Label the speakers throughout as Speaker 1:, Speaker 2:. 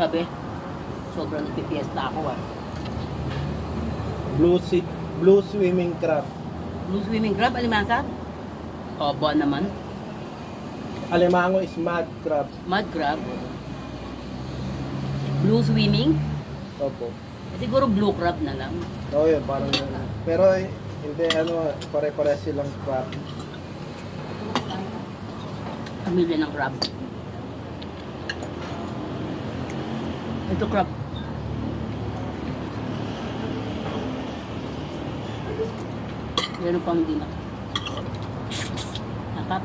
Speaker 1: Grabe. Sobrang nagpipiesta ako ah.
Speaker 2: Blue swimming crab.
Speaker 1: Blue swimming crab, alimasa? Obo naman.
Speaker 2: Alimango is mud crab.
Speaker 1: Mud crab. Blue swimming?
Speaker 2: Opo.
Speaker 1: Siguro blue crab na lang.
Speaker 2: Oo yun, parang yun. Pero hindi, ano, pare-pare silang crab.
Speaker 1: Pamilya ng crab. Ito crab. Meron pang hindi na. Nakap.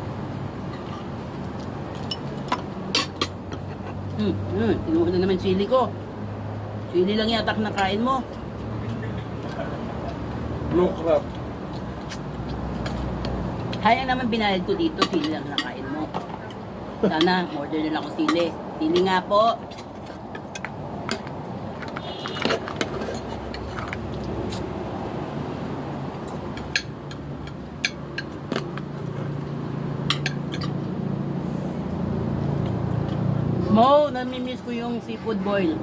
Speaker 1: Inuha na naman chili ko. Chili lang yata nakain mo.
Speaker 2: Blue crab.
Speaker 1: Kaya naman binayad ko dito, sili lang nakain mo. Sana, order na lang ako sili. Sili nga po. Mo, namimiss ko yung seafood boil.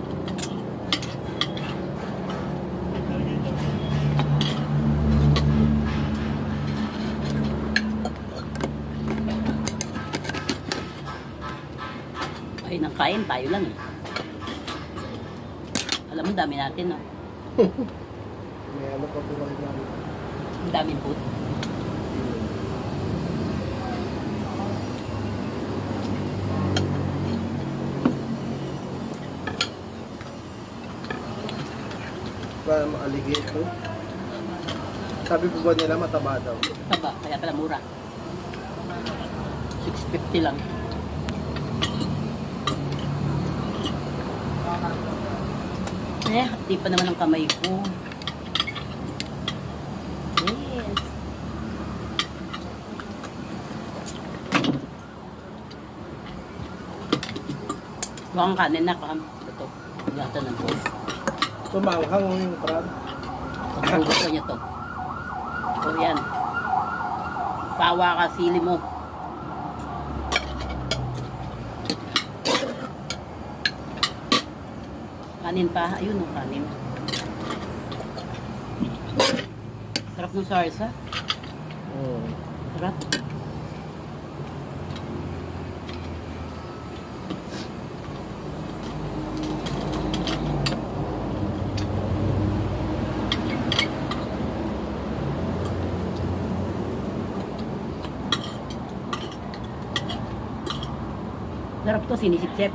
Speaker 1: Ay, nang kain tayo lang eh. Alam mo, dami natin, no?
Speaker 2: May ano pa po lang yan.
Speaker 1: Ang daming food.
Speaker 2: Para ma-alligator. Sabi po ba nila mataba daw?
Speaker 1: Taba, kaya pala mura. 650 lang. Di pa naman ang kamay ko. Yes. Mukhang kanin na kam. Ito. Gata ng po.
Speaker 2: Tumanghang yung crab.
Speaker 1: Pagbugas ko niya to. So yan. Sawa ka, sili mo. Kanin pa. Ayun o, kanin. Sarap ng sarsa. Sarap. Sarap to, sinisip-sip.